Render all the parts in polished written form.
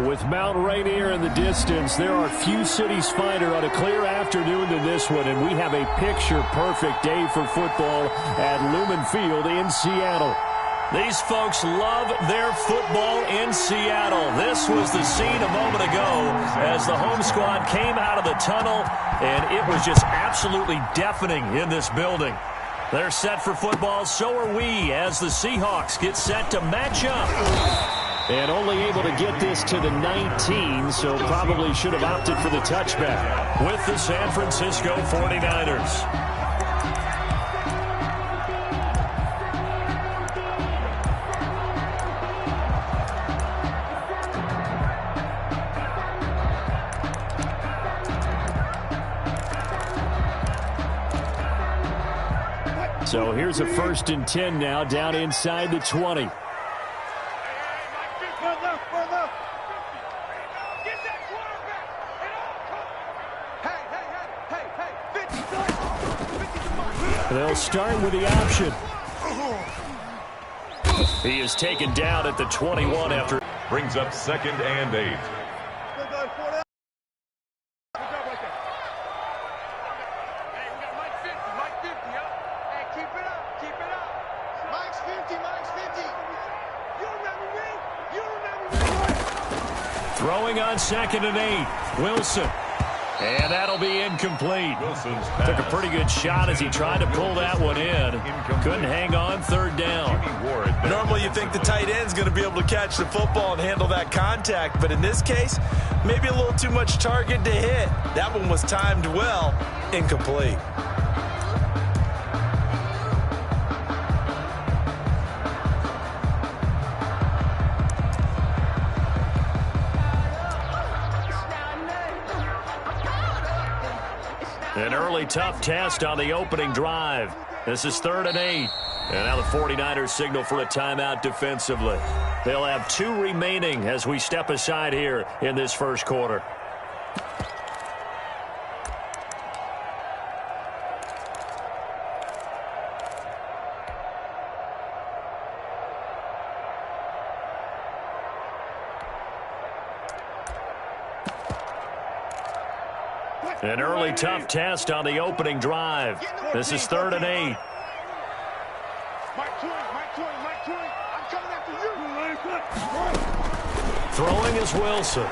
With Mount Rainier in the distance, there are few cities finer on a clear afternoon than this one, and we have a picture-perfect day for football at Lumen Field in Seattle. These folks love their football in Seattle. This was the scene a moment ago as the home squad came out of the tunnel, and it was just absolutely deafening in this building. They're set for football, so are we, as the Seahawks get set to match up. And only able to get this to the 19, so probably should have opted for the touchback with the San Francisco 49ers. So here's a 1st and 10 now, down inside the 20. They'll start with the option. He is taken down at the 21 after. Brings up 2nd and 8. Throwing on 2nd and 8. Wilson. And that'll be incomplete. Took a pretty good shot as he tried to pull that one in. Couldn't hang on 3rd down. Normally you think the tight end's going to be able to catch the football and handle that contact, but in this case, maybe a little too much target to hit. That one was timed well. Incomplete. An early tough test on the opening drive. This is 3rd and 8. And now the 49ers signal for a timeout defensively. They'll have 2 remaining as we step aside here in this first quarter. An early tough test on the opening drive. This is 3rd and 8. Throwing is Wilson.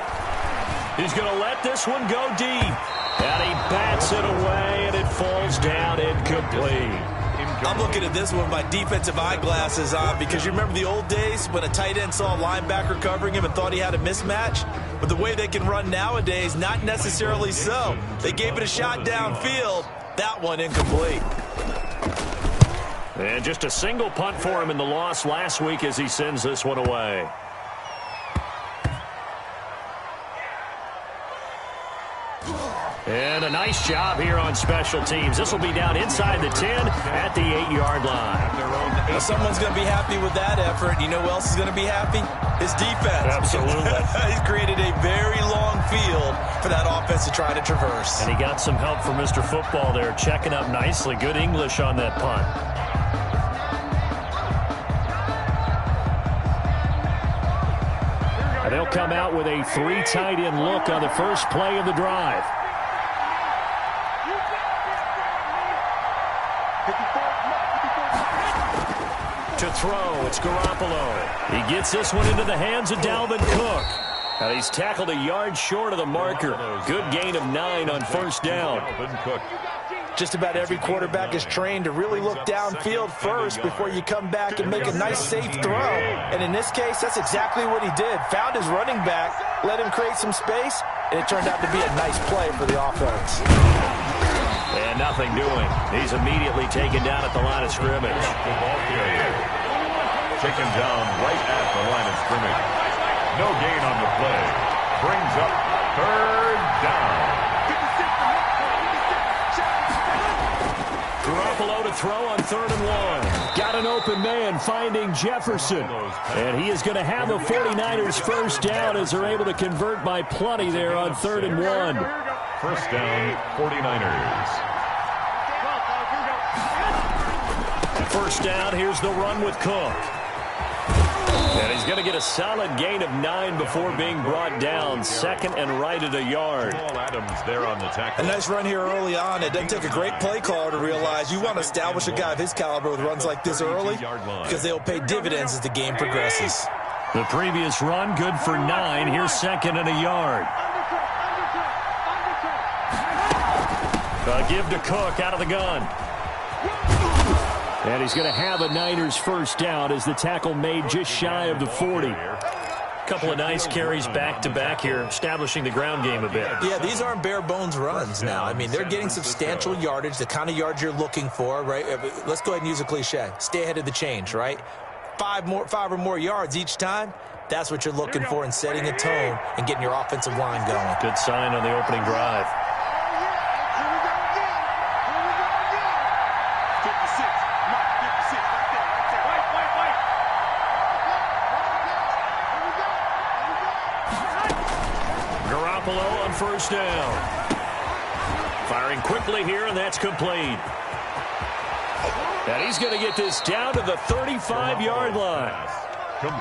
He's going to let this one go deep. And he bats it away, and it falls down incomplete. I'm looking at this one with my defensive eyeglasses on because you remember the old days when a tight end saw a linebacker covering him and thought he had a mismatch? But the way they can run nowadays, not necessarily so. They gave it a shot downfield. That one incomplete. And just a single punt for him in the loss last week as he sends this one away. And a nice job here on special teams. This will be down inside the 10 at the 8-yard line. Well, someone's going to be happy with that effort. You know who else is going to be happy? His defense. Absolutely. He's created a very long field for that offense to try to traverse. And he got some help from Mr. Football there, checking up nicely. Good English on that punt. And they'll come out with a 3 tight end look on the first play of the drive. To throw, it's Garoppolo. He gets this one into the hands of Dalvin Cook. And he's tackled a yard short of the marker. Good gain of 9 on 1st down. Just about every quarterback is trained to really look downfield first before you come back and make a nice, safe throw. And in this case, that's exactly what he did. Found his running back, let him create some space, and it turned out to be a nice play for the offense. And nothing doing. He's immediately taken down at the line of scrimmage. Taken down right at the line of scrimmage. No gain on the play. Brings up 3rd down. Garoppolo to throw on 3rd and 1. Got an open man finding Jefferson. And he is going to have a 49ers first down as they're able to convert by plenty there on 3rd and 1. First down, 49ers. First down, here's the run with Cook. And he's going to get a solid gain of 9 before being brought down. Second and right at a yard. Adams there on the tackle. A nice run here early on. It doesn't take a great play caller to realize you want to establish a guy of his caliber with runs like this early because they'll pay dividends as the game progresses. The previous run, good for 9. Here's second and a yard. A give to Cook out of the gun. And he's going to have a Niners first down as the tackle made just shy of the 40. Couple of nice carries back-to-back here, establishing the ground game a bit. Yeah, these aren't bare-bones runs now. I mean, they're getting substantial yardage, the kind of yards you're looking for, right? Let's go ahead and use a cliche. Stay ahead of the change, right? 5 or more yards each time. That's what you're looking for in setting a tone and getting your offensive line going. Good sign on the opening drive. Garoppolo on first down. Firing quickly here, and that's complete. And he's going to get this down to the 35-yard line.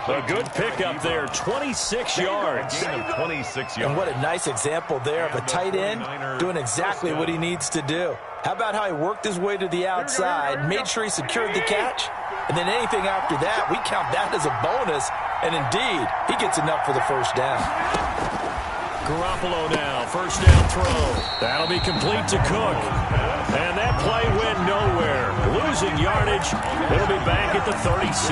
A good pickup there, 26 yards. 26 yards. And what a nice example there of a tight end doing exactly what he needs to do. How about how he worked his way to the outside, made sure he secured the catch, and then anything after that, we count that as a bonus. And indeed, he gets enough for the first down. Garoppolo now, first down throw. That'll be complete to Cook. And that play went nowhere. Losing yardage. It'll be back at the 36.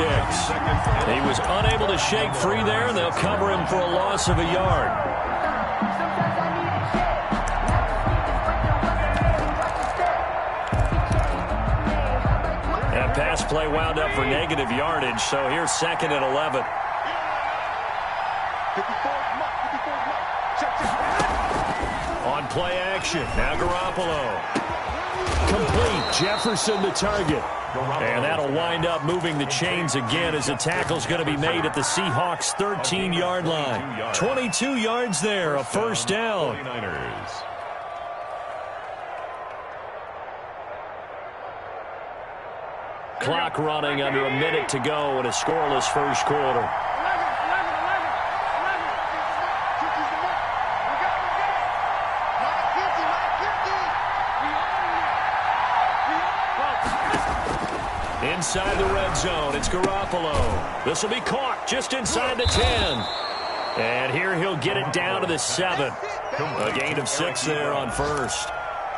He was unable to shake free there, and they'll cover him for a loss of a yard. And pass play wound up for negative yardage, so here's second and 11. On play action, now Garoppolo. Complete, Jefferson the target. And that'll wind up moving the chains again as the tackle's going to be made at the Seahawks' 13-yard line. 22 yards there, a first down. Clock running under a minute to go in a scoreless first quarter. Inside the red zone, it's Garoppolo. This will be caught just inside the 10. And here he'll get it down to the 7. A gain of 6 there on first.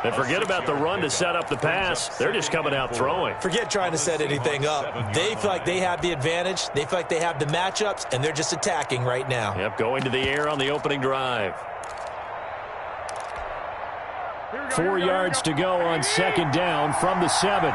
And forget about the run to set up the pass. They're just coming out throwing. Forget trying to set anything up. They feel like they have the advantage. They feel like they have the matchups, and they're just attacking right now. Yep, going to the air on the opening drive. 4 yards to go on second down from the 7.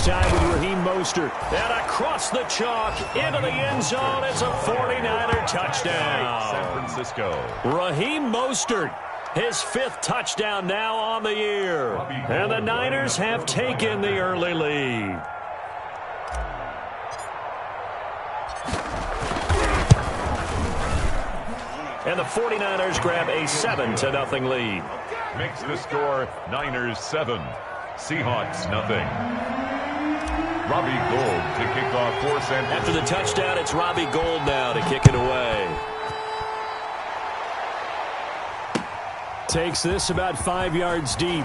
Time with Raheem Mostert. And across the chalk into the end zone. It's a 49er touchdown. San Francisco. Raheem Mostert, his 5th touchdown now on the year. And the Niners have taken the early lead. And the 49ers grab a 7-0 lead. Makes the score Niners 7, Seahawks nothing. Robbie Gould to kick off for San Francisco. After the touchdown, it's Robbie Gould now to kick it away. Takes this about 5 yards deep.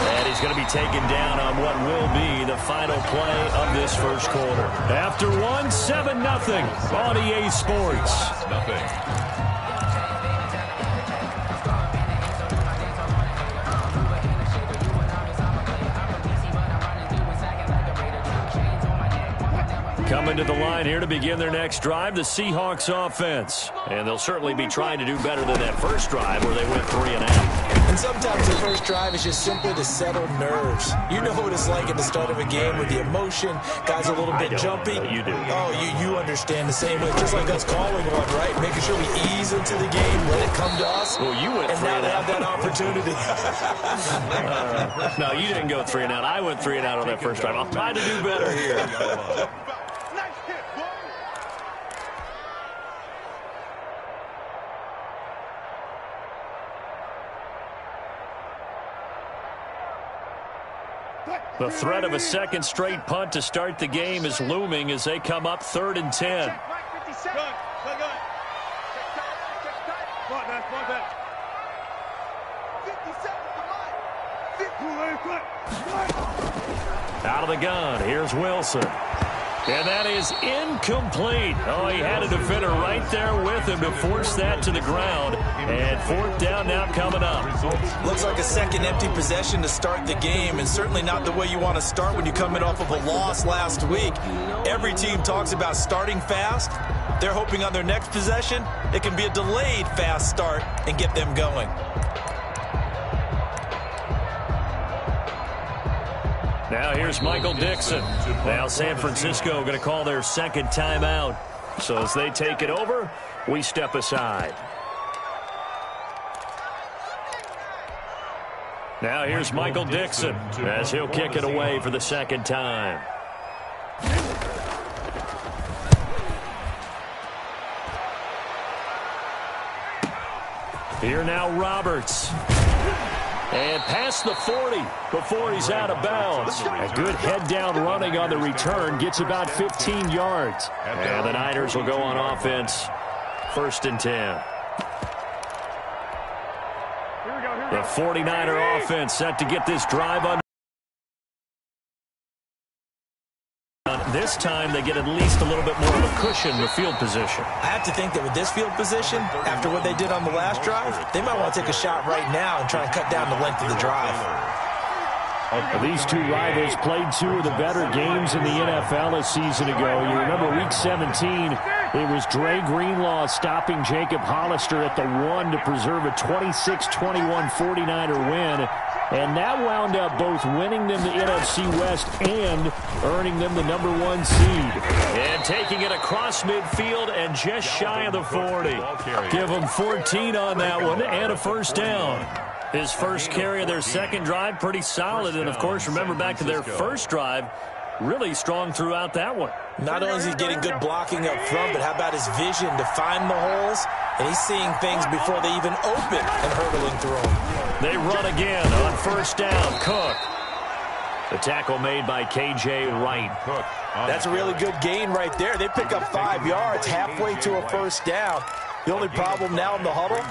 And he's going to be taken down on what will be the final play of this first quarter. After 7-0 on EA Sports. Nothing. Coming to the line here to begin their next drive, the Seahawks offense. And they'll certainly be trying to do better than that first drive where they went 3 and out. And sometimes the first drive is just simply to settle nerves. You know what it's like at the start of a game with the emotion. Guys a little bit jumpy. You do. Oh, you understand the same way. Just like us calling one, right? Making sure we ease into the game, let it come to us. Well, you went 3 and now out. they have that opportunity. No, you didn't go 3 and out. I went 3 and out on that first drive. I'll try to do better here. The threat of a second straight punt to start the game is looming as they come up 3rd and 10. Out of the gun, here's Wilson. And that is incomplete. Oh, he had a defender right there with him to force that to the ground. And 4th down now coming up. Looks like a second empty possession to start the game, and certainly not the way you want to start when you're coming off of a loss last week. Every team talks about starting fast. They're hoping on their next possession, it can be a delayed fast start and get them going. Now here's Michael Dixon. Now San Francisco going to call their second timeout. So as they take it over, we step aside. Now here's Michael Dixon as he'll kick it away for the second time. Here now Roberts. And past the 40 before he's out of bounds. A good head-down running on the return. Gets about 15 yards. And the Niners will go on offense. 1st and 10. The 49er offense set to get this drive on. This time they get at least a little bit more of a cushion in the field position. I have to think that with this field position, after what they did on the last drive, they might want to take a shot right now and try and cut down the length of the drive. These two rivals played 2 of the better games in the NFL a season ago. You remember Week 17, it was Dre Greenlaw stopping Jacob Hollister at the 1 to preserve a 26-21 49er win. And that wound up both winning them the NFC West and earning them the #1 seed. And taking it across midfield and just shy of the 40. Give them 14 on that one and a 1st down. His first carry of their second drive, pretty solid. And, of course, remember back to their first drive, really strong throughout that one. Not only is he getting good blocking up front, but how about his vision to find the holes? And he's seeing things before they even open and hurtling through them. They run again on 1st down. Cook. The tackle made by K.J. Wright. That's a really good gain right there. They pick up 5 yards halfway to a 1st down. The only problem now in the huddle,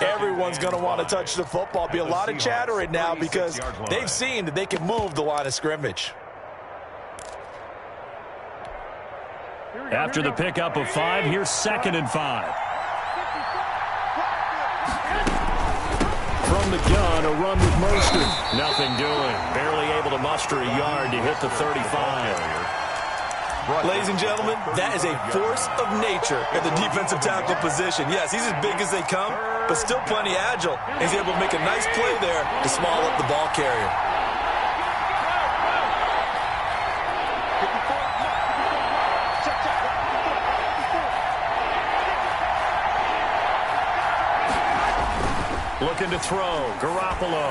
everyone's going to want to touch the football. Be a lot of chattering now because they've seen that they can move the line of scrimmage. After the pickup of 5, here's 2nd and 5. From the gun, a run with Mostert. Nothing doing. Barely able to muster a yard to hit the 35. Ladies and gentlemen, that is a force of nature at the defensive tackle position. Yes, he's as big as they come, but still plenty agile. He's able to make a nice play there to small up the ball carrier. Looking to throw, Garoppolo.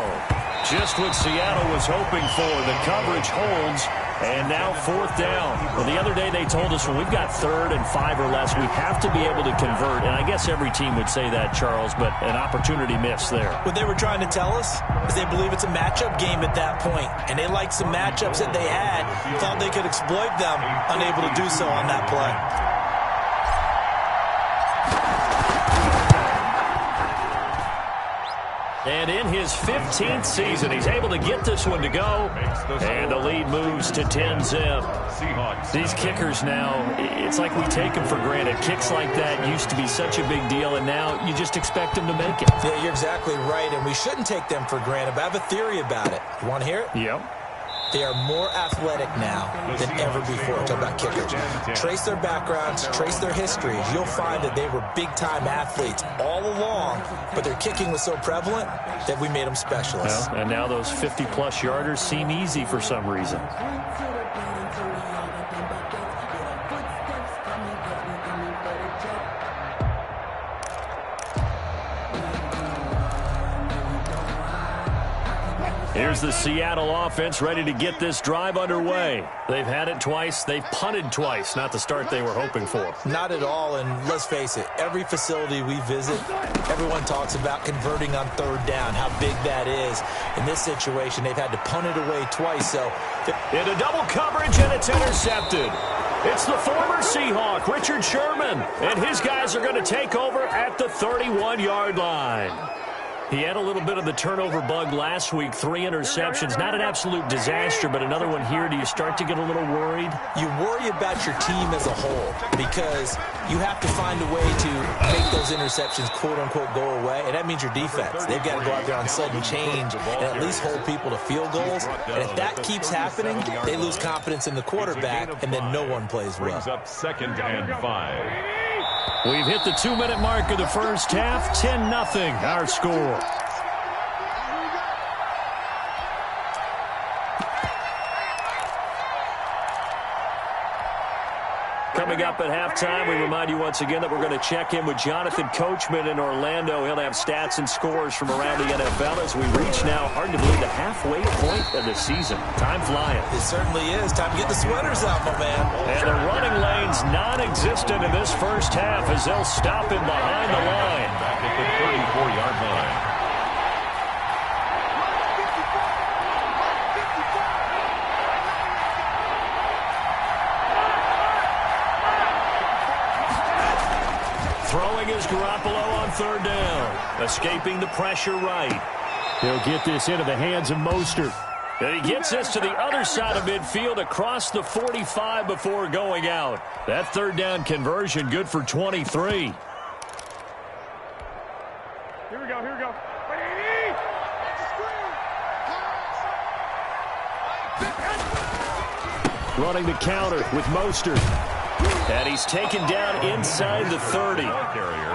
Just what Seattle was hoping for. The coverage holds, and now 4th down. Well, the other day they told us when we've got 3rd and 5 or less, we have to be able to convert. And I guess every team would say that, Charles, but an opportunity missed there. What they were trying to tell us is they believe it's a matchup game at that point, and they liked some matchups that they had, thought they could exploit them, unable to do so on that play. And in his 15th season, he's able to get this one to go. And the lead moves to 10-zip. These kickers now, it's like we take them for granted. Kicks like that used to be such a big deal, and now you just expect them to make it. Yeah, you're exactly right, and we shouldn't take them for granted. But I have a theory about it. You want to hear it? Yep. They are more athletic now than ever before. Talk about kickers. Trace their backgrounds, trace their histories. You'll find that they were big-time athletes all along, but their kicking was so prevalent that we made them specialists. Well, and now those 50-plus yarders seem easy for some reason. Here's the Seattle offense ready to get this drive underway. They've had it twice. They've punted twice. Not the start they were hoping for. Not at all, and let's face it, every facility we visit, everyone talks about converting on third down, how big that is. In this situation, they've had to punt it away twice. So into double coverage, and it's intercepted. It's the former Seahawk, Richard Sherman, and his guys are going to take over at the 31-yard line. He had a little bit of the turnover bug last week, 3 interceptions. Not an absolute disaster, but another one here. Do you start to get a little worried? You worry about your team as a whole because you have to find a way to make those interceptions, quote-unquote, go away, and that means your defense. They've got to go out there on sudden change and at least hold people to field goals. And if that keeps happening, they lose confidence in the quarterback, and then no one plays well. Brings up 2nd and 5. We've hit the 2-minute mark of the first half. 10-0 our score. Coming up at halftime, we remind you once again that we're going to check in with Jonathan Coachman in Orlando. He'll have stats and scores from around the NFL as we reach now, hard to believe, the halfway point of the season. Time flying. It certainly is. Time to get the sweaters out, my man. And the running lane's non-existent in this first half as they'll stop him behind the line. Back at the 34-yard line. Throwing is Garoppolo on third down. Escaping the pressure right. He'll get this into the hands of Mostert. And he gets this to the other side of midfield across the 45 before going out. That third down conversion good for 23. Here we go, here we go. Running the counter with Mostert. And he's taken down inside the 30.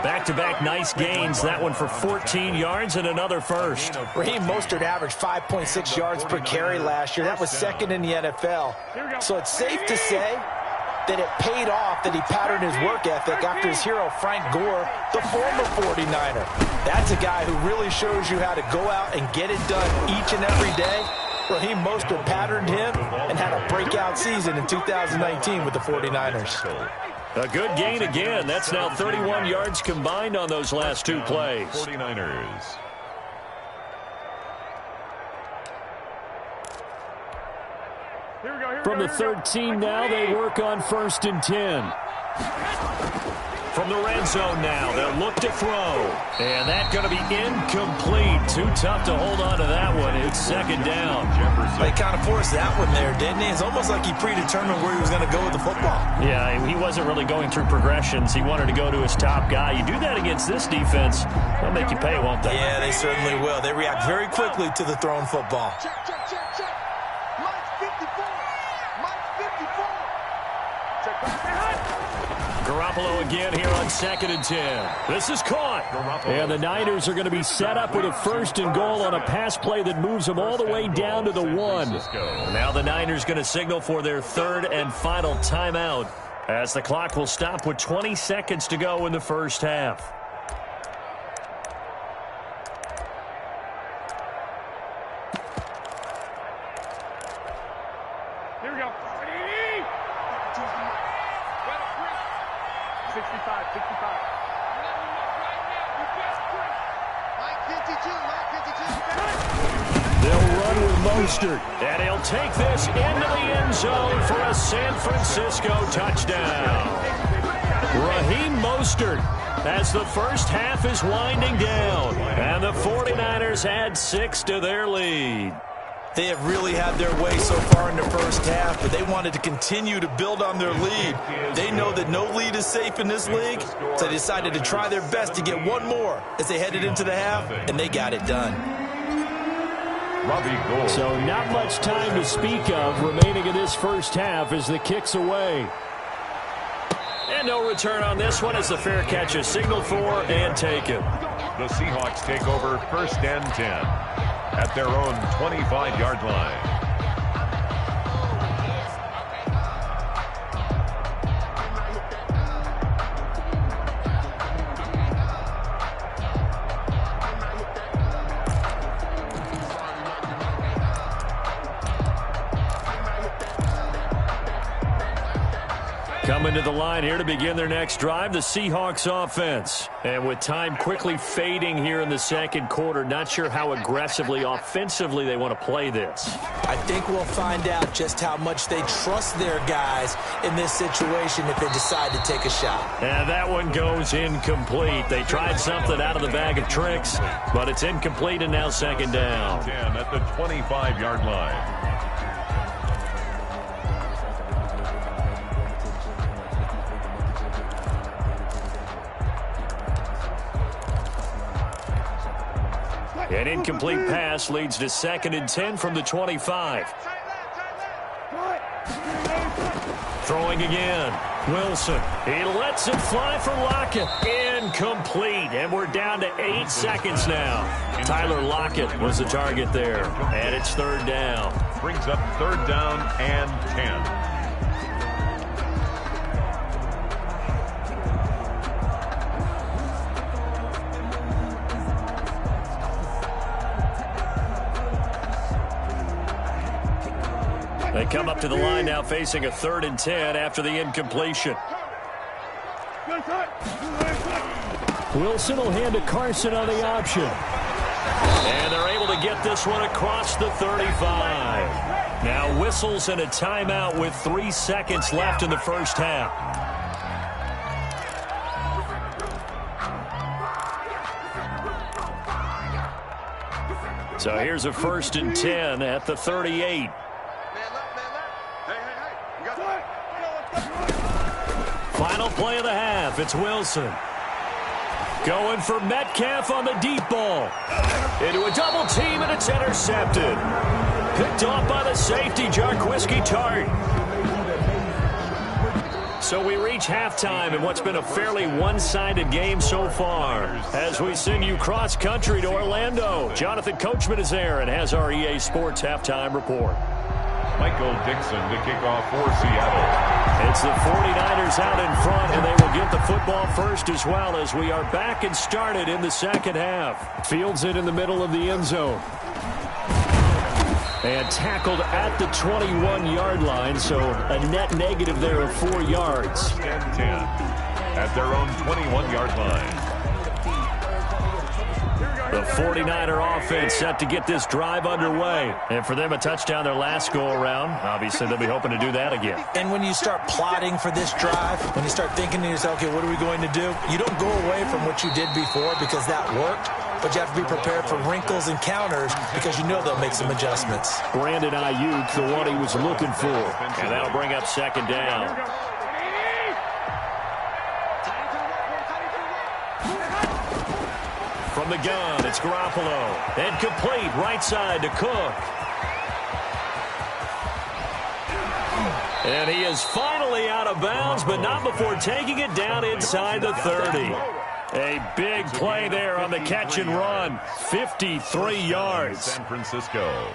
Back-to-back nice gains. That one for 14 yards and another first. Raheem Mostert averaged 5.6 yards per carry last year. That was second in the NFL. So it's safe to say that it paid off that he patterned his work ethic after his hero, Frank Gore, the former 49er. That's a guy who really shows you how to go out and get it done each and every day. Raheem Mostert patterned him and had a breakout season in 2019 with the 49ers. A good gain again. That's now 31 yards combined on those last 2 plays. 49ers. From the 13 now, they work on 1st and 10. From the red zone now, they'll look to throw. And that's going to be incomplete. Too tough to hold on to that one. It's 2nd down. They kind of forced that one there, didn't he? It's almost like he predetermined where he was going to go with the football. Yeah, he wasn't really going through progressions. He wanted to go to his top guy. You do that against this defense, they'll make you pay, won't they? Yeah, they certainly will. They react very quickly to the thrown football. Garoppolo again here on 2nd and 10. This is caught. And the Niners are going to be set up with a 1st and goal on a pass play that moves them all the way down to the 1. Now the Niners going to signal for their 3rd and final timeout as the clock will stop with 20 seconds to go in the first half. Here we go. 65, 65. They'll run with Mostert, and he'll take this into the end zone for a San Francisco touchdown. Raheem Mostert as the first half is winding down, and the 49ers add 6 to their lead. They have really had their way so far in the first half, but they wanted to continue to build on their lead. They know that no lead is safe in this league, so they decided to try their best to get one more as they headed into the half, and they got it done. Robbie Gould. So not much time to speak of remaining in this first half as the kick's away. And no return on this one as the fair catch is signaled for and taken. The Seahawks take over 1st and 10 at their own 25-yard line. Coming to the line here to begin their next drive, the Seahawks offense. And with time quickly fading here in the second quarter, not sure how aggressively, offensively they want to play this. I think we'll find out just how much they trust their guys in this situation if they decide to take a shot. And that one goes incomplete. They tried something out of the bag of tricks, but it's incomplete and now second down. 10 at the 25-yard line. An incomplete pass leads to 2nd and 10 from the 25. Throwing again. Wilson. He lets it fly for Lockett. Incomplete. And we're down to 8 seconds now. Tyler Lockett was the target there. And it's 3rd down. Brings up 3rd down and 10. They come up to the line now facing a 3rd and 10 after the incompletion. Wilson will hand to Carson on the option. And they're able to get this one across the 35. Now whistles and a timeout with 3 seconds left in the first half. So here's a 1st and 10 at the 38. Final play of the half. It's Wilson. Going for Metcalf on the deep ball. Into a double team, and it's intercepted. Picked off by the safety, Jarquiski Tart. So we reach halftime in what's been a fairly one-sided game so far. As we send you cross-country to Orlando, Jonathan Coachman is there and has our EA Sports halftime report. Michael Dixon to kick off for Seattle. It's the 49ers out in front, and they will get the football first as well as we are back and started in the second half. Fields it in the middle of the end zone. And tackled at the 21-yard line, so a net negative there of 4 yards. 1st and 10 at their own 21-yard line. The 49er offense set to get this drive underway. And for them, a touchdown their last go-around. Obviously, they'll be hoping to do that again. And when you start plotting for this drive, when you start thinking to yourself, okay, what are we going to do? You don't go away from what you did before because that worked, but you have to be prepared for wrinkles and counters because you know they'll make some adjustments. Brandon Ayuk, the one he was looking for. And that'll bring up second down. From the gun, it's Garoppolo. And complete, right side to Cook. And he is finally out of bounds, but not before taking it down inside the 30. A big play there on the catch and run. 53 yards. San Francisco.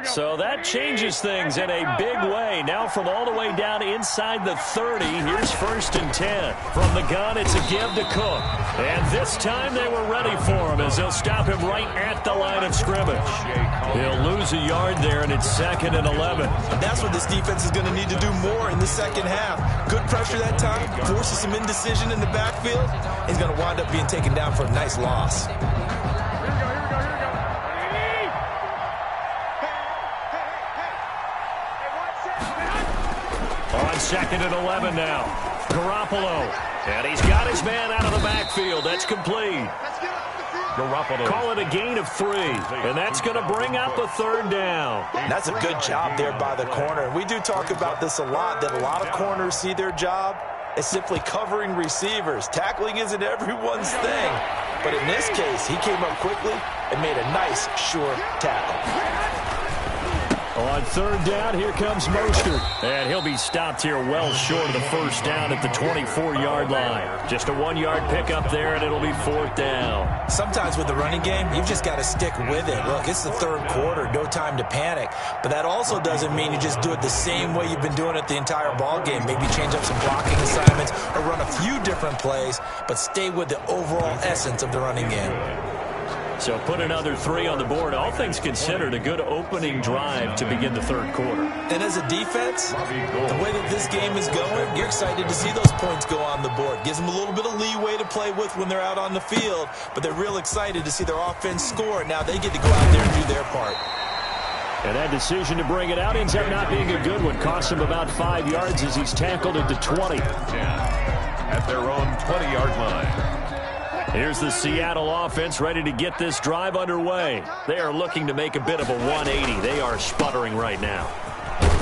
So that changes things in a big way. Now from all the way down inside the 30, here's 1st and 10. From the gun, it's a give to Cook. And this time they were ready for him as they'll stop him right at the line of scrimmage. He'll lose a yard there, and it's 2nd and 11. That's what this defense is going to need to do more in the second half. Good pressure that time, forces some indecision in the backfield. He's going to wind up being taken down for a nice loss. On 2nd and 11 now. Garoppolo. And he's got his man out of the backfield. That's complete. Garoppolo. Call it a gain of 3. And that's going to bring up a 3rd down. That's a good job there by the corner. And we do talk about this a lot, that a lot of corners see their job as simply covering receivers. Tackling isn't everyone's thing. But in this case, he came up quickly and made a nice, sure tackle. On 3rd down, here comes Mostert. And he'll be stopped here well short of the 1st down at the 24-yard line. Just a 1-yard pickup there, and it'll be 4th down. Sometimes with the running game, you've just got to stick with it. Look, it's the 3rd quarter, no time to panic. But that also doesn't mean you just do it the same way you've been doing it the entire ball game. Maybe change up some blocking assignments or run a few different plays, but stay with the overall essence of the running game. So put another 3 on the board. All things considered, a good opening drive to begin the third quarter. And as a defense, the way that this game is going, you're excited to see those points go on the board. Gives them a little bit of leeway to play with when they're out on the field, but they're real excited to see their offense score. Now they get to go out there and do their part. And that decision to bring it out ends up not being a good one. Cost him about 5 yards as he's tackled at the 20. At their own 20-yard line. Here's the Seattle offense ready to get this drive underway. They are looking to make a bit of a 180. They are sputtering right now.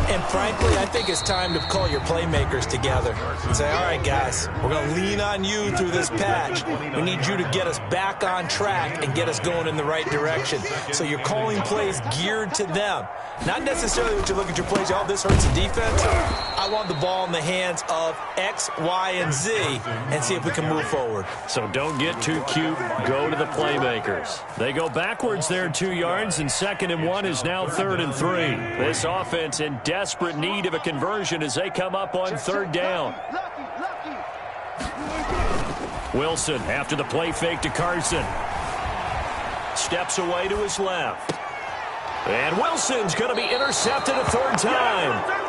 And frankly, I think it's time to call your playmakers together and say, all right, guys, we're going to lean on you through this patch. We need you to get us back on track and get us going in the right direction. So you're calling plays geared to them. Not necessarily what you look at your plays, oh, this hurts the defense. I want the ball in the hands of X, Y, and Z and see if we can move forward. So don't get too cute. Go to the playmakers. They go backwards there 2 yards, and 2nd and 1 is now 3rd and 3. This offense in desperate need of a conversion as they come up on 3rd down. Wilson after the play fake to Carson. Steps away to his left. And Wilson's going to be intercepted a 3rd time.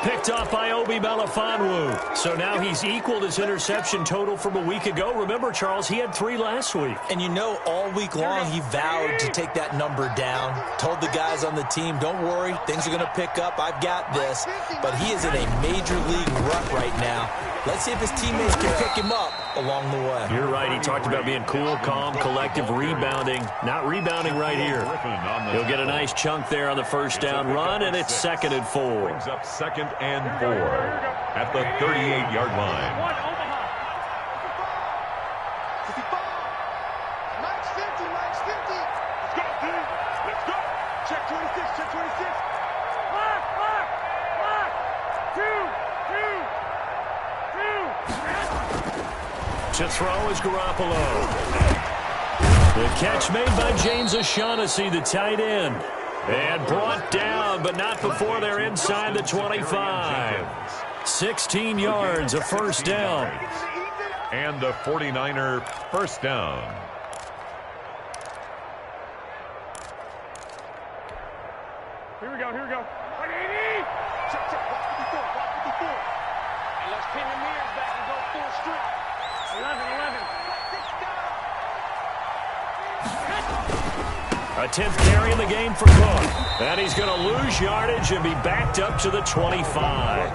Picked off by Obi Melifonwu. So now he's equaled his interception total from a week ago. Remember, Charles, he had 3 last week. And you know, all week long he vowed to take that number down. Told the guys on the team, don't worry, things are going to pick up. I've got this. But he is in a major league rut right now. Let's see if his teammates can pick him up along the way. You're right. He talked about being cool, calm, collective, rebounding. Not rebounding right here. He'll get a nice chunk there on the 1st down run, and it's 2nd and 4. Brings up 2nd and 4 at the 38-yard line. One, Omaha. 950. Let's go, team. Let's go. Check 26, check 26. Lock. 2. To throw is Garoppolo. The catch made by James O'Shaughnessy, the tight end. And brought down, but not before they're inside the 25. 16 yards, a 1st down. And a 49er 1st down. Here we go. 180. Check. Block 54. And let's pin the mirrors back and go full strength. 11. A 10th carry in the game for Cook. And he's going to lose yardage and be backed up to the 25.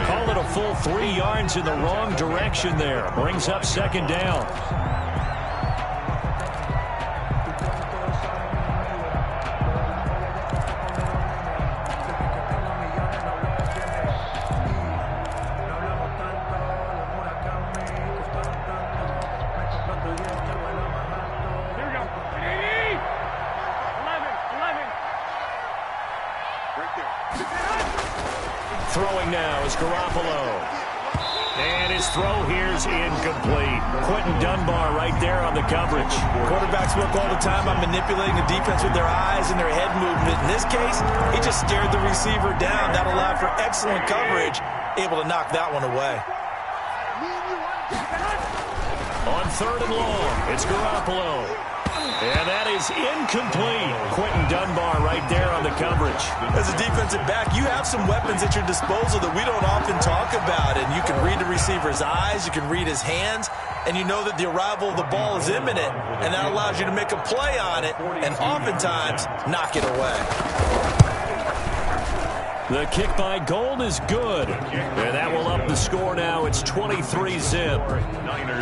Call it a full 3 yards in the wrong direction there. Brings up 2nd down. Throwing now is Garoppolo. And his throw here's incomplete. Quentin Dunbar right there on the coverage. Quarterbacks work all the time on manipulating the defense with their eyes and their head movement. In this case, he just stared the receiver down. That allowed for excellent coverage. Able to knock that one away. On 3rd and long, it's Garoppolo. And that is incomplete. Quentin Dunbar right there on the coverage. As a defensive back, you have some weapons at your disposal that we don't often talk about. And you can read the receiver's eyes, you can read his hands, and you know that the arrival of the ball is imminent. And that allows you to make a play on it and oftentimes knock it away. The kick by Gold is good. And that will up the score now. It's 23-zip.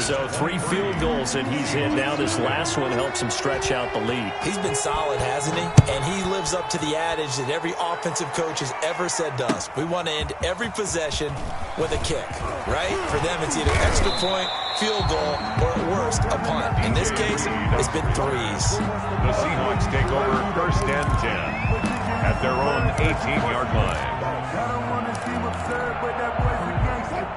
So 3 field goals that he's hit now. This last one helps him stretch out the lead. He's been solid, hasn't he? And he lives up to the adage that every offensive coach has ever said to us. We want to end every possession with a kick, right? For them, it's either extra point, field goal, or at worst, a punt. In this case, it's been 3s. The Seahawks take over 1st and 10. At their own 18-yard line.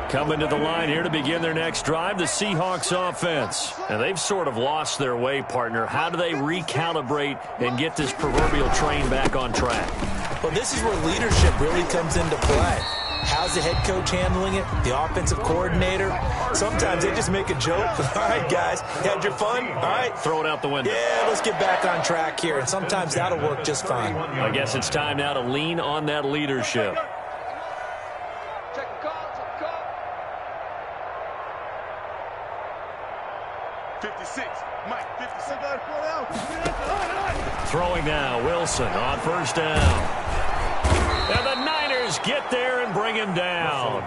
Coming to the line here to begin their next drive, the Seahawks offense. And they've sort of lost their way, partner. How do they recalibrate and get this proverbial train back on track? Well, this is where leadership really comes into play. How's the head coach handling it? The offensive coordinator? Sometimes they just make a joke. All right, guys, you had your fun? All right. Throw it out the window. Yeah, let's get back on track here, and sometimes that'll work just fine. I guess it's time now to lean on that leadership. Check the call, 56, Mike, 56. Throwing now, Wilson on first down. And the Niners get there and bring him down.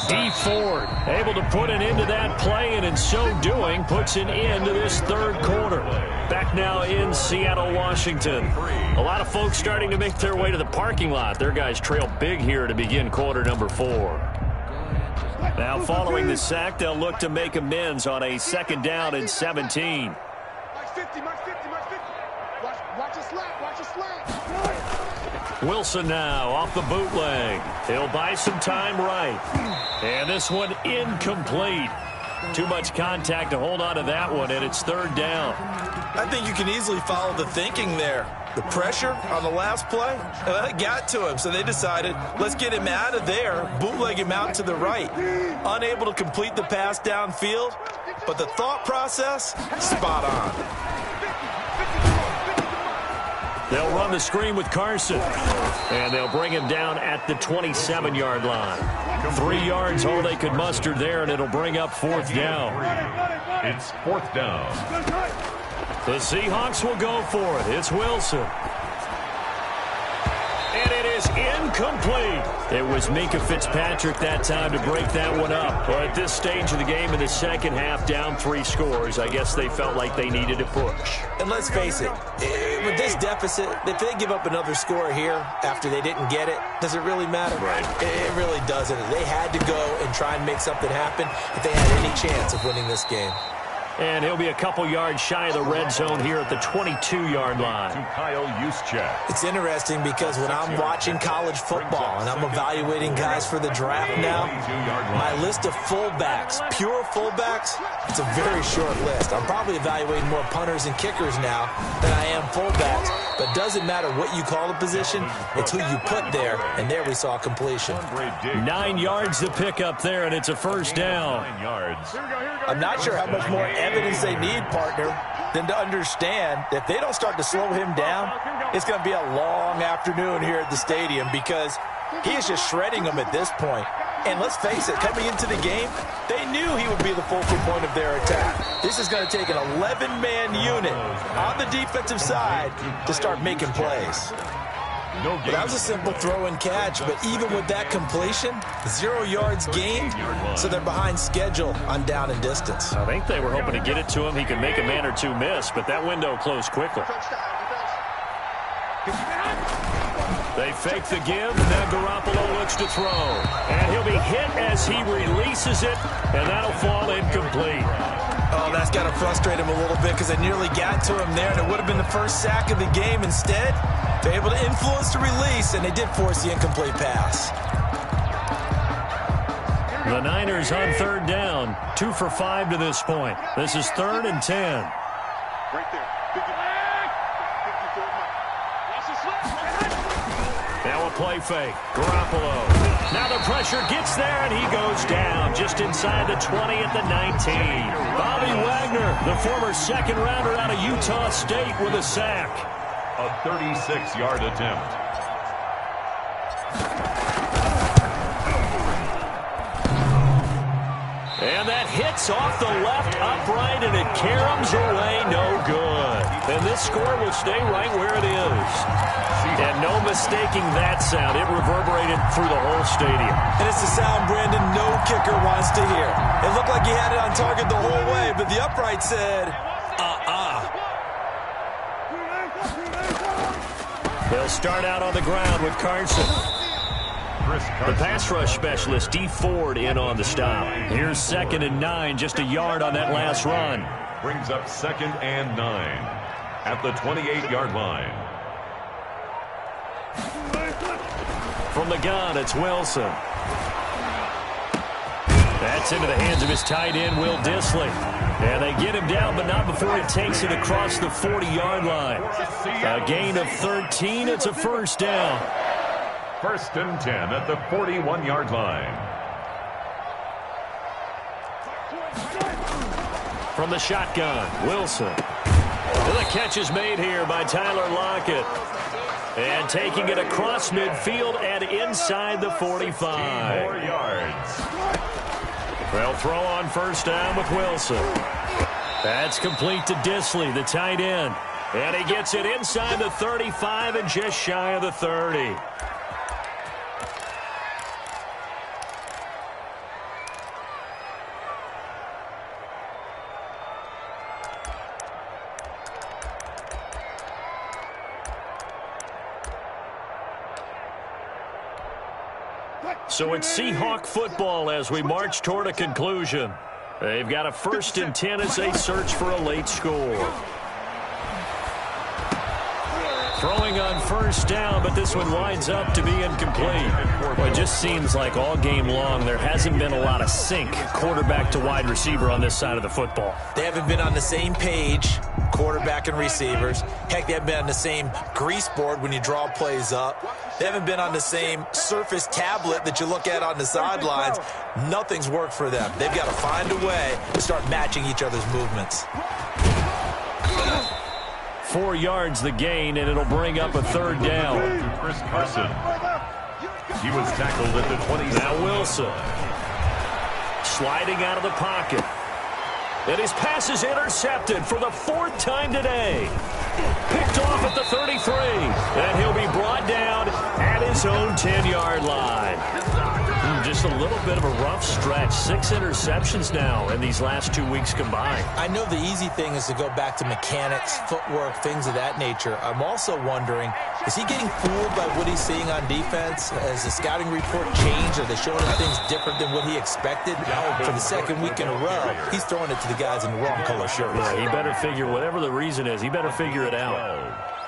Dee Ford able to put an end to that play, and in so doing puts an end to this third quarter. Back now in Seattle, Washington. A lot of folks starting to make their way to the parking lot. Their guys trail big here to begin quarter number 4. Now following the sack, they'll look to make amends on a 2nd down and 17. Mike 50, Mike 50, Mike 50. Watch a slant, watch a slant. Wilson now off the bootleg. He'll buy some time right. And this one incomplete. Too much contact to hold on to that one, and it's 3rd down. I think you can easily follow the thinking there. The pressure on the last play, it got to him, so they decided, let's get him out of there, bootleg him out to the right. Unable to complete the pass downfield, but the thought process, spot on. They'll run the screen with Carson, and they'll bring him down at the 27-yard line. 3 yards all they could muster there, and it'll bring up 4th down. It's 4th down. The Seahawks will go for it. It's Wilson. And it is incomplete. It was Minkah Fitzpatrick that time to break that one up. But at this stage of the game in the second half, down 3 scores, I guess they felt like they needed to push. And let's face it, with this deficit, if they give up another score here after they didn't get it, does it really matter? Right. It really doesn't. They had to go and try and make something happen if they had any chance of winning this game. And he'll be a couple yards shy of the red zone here at the 22-yard line. To Kyle Juszczyk. It's interesting because when I'm watching college football and I'm evaluating guys for the draft now, my list of fullbacks, pure fullbacks, it's a very short list. I'm probably evaluating more punters and kickers now than I am fullbacks, but it doesn't matter what you call the position, it's who you put there, and there we saw completion. 9 yards to pick up there, and it's a 1st down. 9 yards. I'm not sure how much more evidence they need, partner, than to understand that if they don't start to slow him down, it's going to be a long afternoon here at the stadium because he is just shredding them at this point. And let's face it, coming into the game, they knew he would be the focal point of their attack. This is going to take an 11-man unit on the defensive side to start making plays. But that was a simple throw and catch, but even with that completion, 0 yards gained, so they're behind schedule on down and distance. I think they were hoping to get it to him. He could make a man or two miss, but that window closed quickly. They fake the give, and now Garoppolo looks to throw. And he'll be hit as he releases it, and that'll fall incomplete. Oh, that's got to frustrate him a little bit because they nearly got to him there, and it would have been the first sack of the game. Instead, they're able to influence the release, and they did force the incomplete pass. The Niners on 3rd down, 2 for 5 to this point. This is 3rd and 10. Right there. Now a play fake. Garoppolo. Now the pressure gets there, and he goes down just inside the 20 at the 19. Bobby Wagner, the former 2nd rounder out of Utah State, with a sack. A 36-yard attempt. And that hits off the left upright, and it caroms away no good. And this score will stay right where it is. And no mistaking that sound. It reverberated through the whole stadium. And it's the sound, Brandon, no kicker wants to hear. It looked like he had it on target the whole way, but the upright said, They'll start out on the ground with Carson. The pass rush specialist, Dee Ford, in on the stop. Here's 2nd and 9, just a yard on that last run. Brings up 2nd and 9 at the 28-yard line. From the gun, it's Wilson. That's into the hands of his tight end, Will Dissly. And they get him down, but not before he takes it across the 40-yard line. A gain of 13. It's a 1st down. First and 10 at the 41-yard line. From the shotgun, Wilson. The catch is made here by Tyler Lockett. And taking it across midfield and inside the 45. 4 yards. They'll throw on first down with Wilson. That's complete to Disley, the tight end. And he gets it inside the 35 and just shy of the 30. So it's Seahawk football as we march toward a conclusion. They've got a first and 10 as they search for a late score. Throwing on first down, but this one winds up to be incomplete. Well, it just seems like all game long there hasn't been a lot of sync quarterback to wide receiver on this side of the football. They haven't been on the same page, quarterback and receivers. Heck, they haven't been on the same grease board when you draw plays up. They haven't been on the same Surface tablet that you look at on the sidelines. Nothing's worked for them. They've got to find a way to start matching each other's movements. 4 yards the gain, and it'll bring up a third down. Chris Carson. He was tackled at the 20. Now Wilson. Sliding out of the pocket. And his pass is intercepted for the 4th time today. Picked off at the 33. And he'll be brought down at his own 10-yard line. Just a little bit of a rough stretch. 6 interceptions now in these last 2 weeks combined. I know the easy thing is to go back to mechanics, footwork, things of that nature. I'm also wondering, is he getting fooled by what he's seeing on defense? Has the scouting report changed? Are they showing him things different than what he expected? For the second week in a row, he's throwing it to the guys in the wrong color shirts. Yeah, he better figure, whatever the reason is, he better figure it out.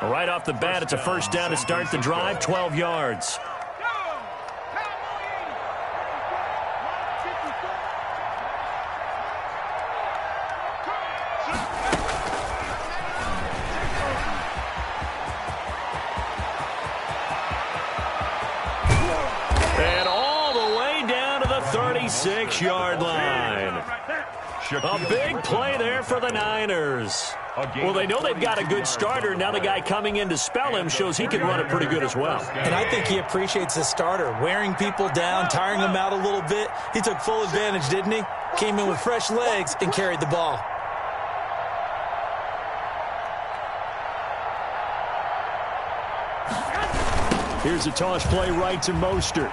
Right off the bat, it's a first down to start the drive, 12 yards. And all the way down to the 36-yard line. A big play there for the Niners. Well, they know they've got a good starter. Now the guy coming in to spell him shows he can run it pretty good as well. And I think he appreciates the starter, wearing people down, tiring them out a little bit. He took full advantage, didn't he? Came in with fresh legs and carried the ball. Here's a toss play right to Mostert.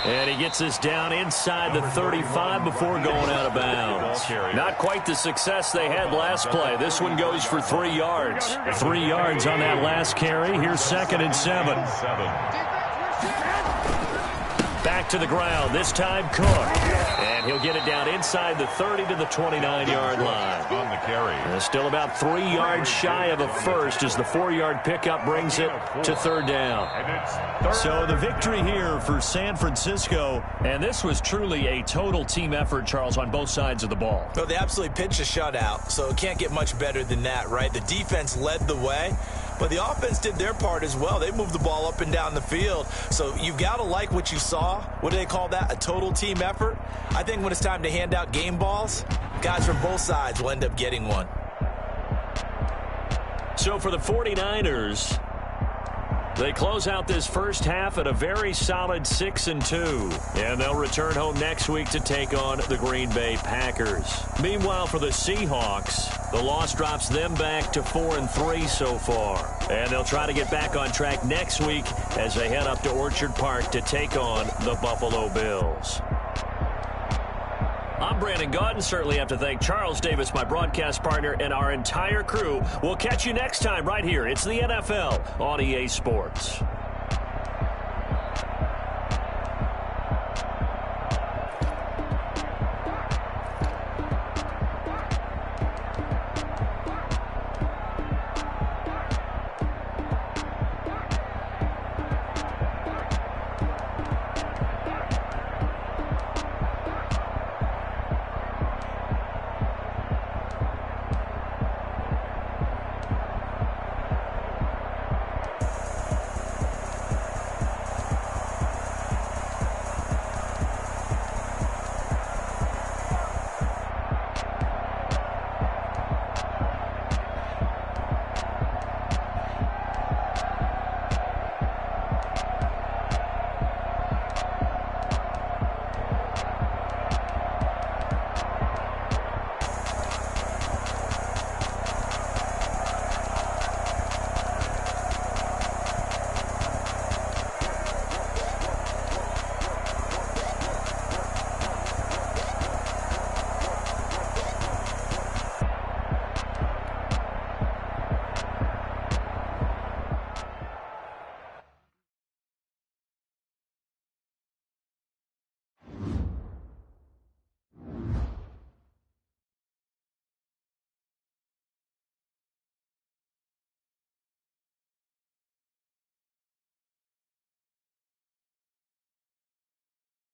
And he gets this down inside the 35 before going out of bounds. Not quite the success they had last play. This one goes for 3 yards. 3 yards on that last carry. Here's 2nd and 7. Back to the ground. This time Cook. And he'll get it down inside the 30 to the 29-yard line. On the carry. And still about 3 yards shy of a first as the 4-yard pickup brings it to 3rd down. So the victory here for San Francisco. And this was truly a total team effort, Charles, on both sides of the ball. Well, they absolutely pitched a shutout, so it can't get much better than that, right? The defense led the way, but the offense did their part as well. They moved the ball up and down the field. So you've got to like what you saw. What do they call that? A total team effort? I think when it's time to hand out game balls, guys from both sides will end up getting one. So for the 49ers, they close out this first half at a very solid 6-2. And they'll return home next week to take on the Green Bay Packers. Meanwhile, for the Seahawks, the loss drops them back to 4-3 so far. And they'll try to get back on track next week as they head up to Orchard Park to take on the Buffalo Bills. I'm Brandon Gaudin. Certainly have to thank Charles Davis, my broadcast partner, and our entire crew. We'll catch you next time right here. It's the NFL on EA Sports.